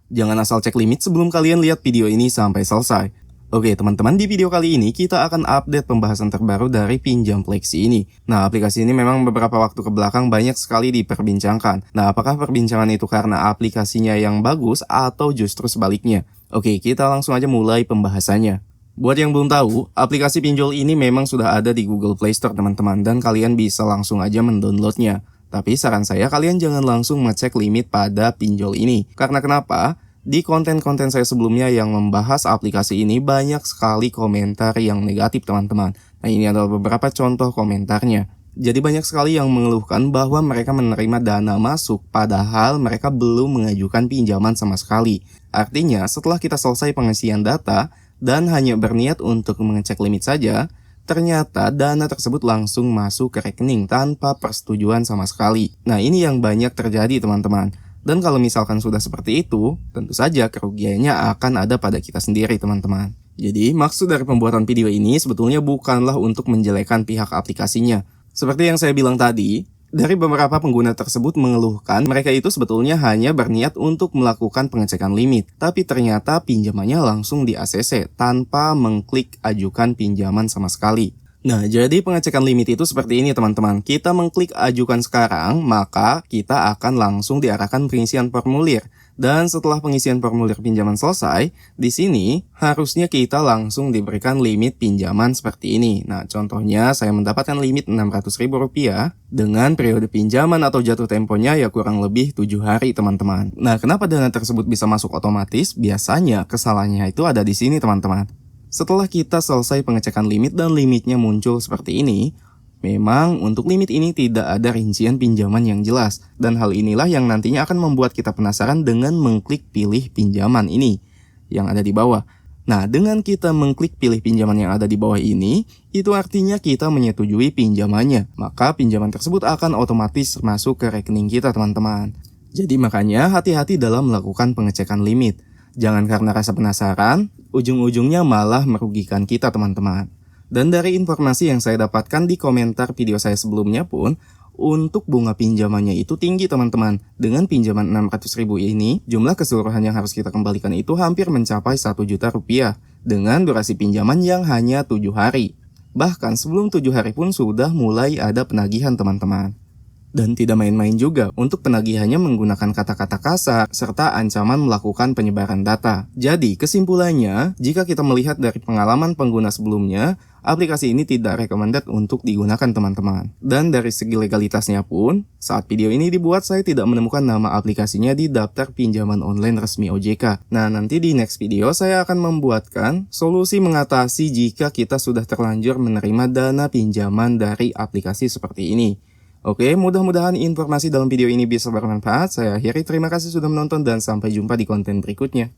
Jangan asal cek limit sebelum kalian lihat video ini sampai selesai. Oke teman-teman, di video kali ini kita akan update pembahasan terbaru dari pinjam Plexi ini. Nah, aplikasi ini memang beberapa waktu ke belakang banyak sekali diperbincangkan. Nah, apakah perbincangan itu karena aplikasinya yang bagus atau justru sebaliknya? Oke, kita langsung aja mulai pembahasannya. Buat yang belum tahu, aplikasi pinjol ini memang sudah ada di Google Play Store teman-teman, dan kalian bisa langsung aja mendownloadnya. Tapi saran saya kalian jangan langsung ngecek limit pada pinjol ini. Karena kenapa? Di konten-konten saya sebelumnya yang membahas aplikasi ini banyak sekali komentar yang negatif teman-teman. Nah, ini adalah beberapa contoh komentarnya. Jadi banyak sekali yang mengeluhkan bahwa mereka menerima dana masuk padahal mereka belum mengajukan pinjaman sama sekali. Artinya setelah kita selesai pengisian data dan hanya berniat untuk mengecek limit saja, ternyata dana tersebut langsung masuk ke rekening tanpa persetujuan sama sekali. Nah, ini yang banyak terjadi teman-teman. Dan kalau misalkan sudah seperti itu, tentu saja kerugiannya akan ada pada kita sendiri teman-teman. Jadi maksud dari pembuatan video ini sebetulnya bukanlah untuk menjelekkan pihak aplikasinya. Seperti yang saya bilang tadi, dari beberapa pengguna tersebut mengeluhkan mereka itu sebetulnya hanya berniat untuk melakukan pengecekan limit. Tapi ternyata pinjamannya langsung di ACC tanpa mengklik ajukan pinjaman sama sekali. Nah, jadi pengecekan limit itu seperti ini teman-teman. Kita mengklik ajukan sekarang, maka kita akan langsung diarahkan pengisian formulir. Dan setelah pengisian formulir pinjaman selesai, di sini harusnya kita langsung diberikan limit pinjaman seperti ini. Nah, contohnya saya mendapatkan limit Rp600.000 dengan periode pinjaman atau jatuh temponya ya kurang lebih 7 hari teman-teman. Nah, kenapa dana tersebut bisa masuk otomatis? Biasanya kesalahannya itu ada di sini teman-teman. Setelah kita selesai pengecekan limit dan limitnya muncul seperti ini, memang untuk limit ini tidak ada rincian pinjaman yang jelas. Dan hal inilah yang nantinya akan membuat kita penasaran dengan mengklik pilih pinjaman ini yang ada di bawah. Nah, dengan kita mengklik pilih pinjaman yang ada di bawah ini, itu artinya kita menyetujui pinjamannya. Maka pinjaman tersebut akan otomatis masuk ke rekening kita teman-teman. Jadi makanya hati-hati dalam melakukan pengecekan limit. Jangan karena rasa penasaran, ujung-ujungnya malah merugikan kita teman-teman. Dan dari informasi yang saya dapatkan di komentar video saya sebelumnya pun, untuk bunga pinjamannya itu tinggi teman-teman. Dengan pinjaman Rp600.000 ini, jumlah keseluruhan yang harus kita kembalikan itu hampir mencapai Rp1 juta. Dengan durasi pinjaman yang hanya 7 hari. Bahkan sebelum 7 hari pun sudah mulai ada penagihan teman-teman. Dan tidak main-main juga, untuk penagihannya menggunakan kata-kata kasar, serta ancaman melakukan penyebaran data. Jadi, kesimpulannya, jika kita melihat dari pengalaman pengguna sebelumnya, aplikasi ini tidak recommended untuk digunakan teman-teman. Dan dari segi legalitasnya pun, saat video ini dibuat saya tidak menemukan nama aplikasinya di daftar pinjaman online resmi OJK. Nah, nanti di next video saya akan membuatkan solusi mengatasi jika kita sudah terlanjur menerima dana pinjaman dari aplikasi seperti ini. Oke, mudah-mudahan informasi dalam video ini bisa bermanfaat. Saya akhiri, terima kasih sudah menonton dan sampai jumpa di konten berikutnya.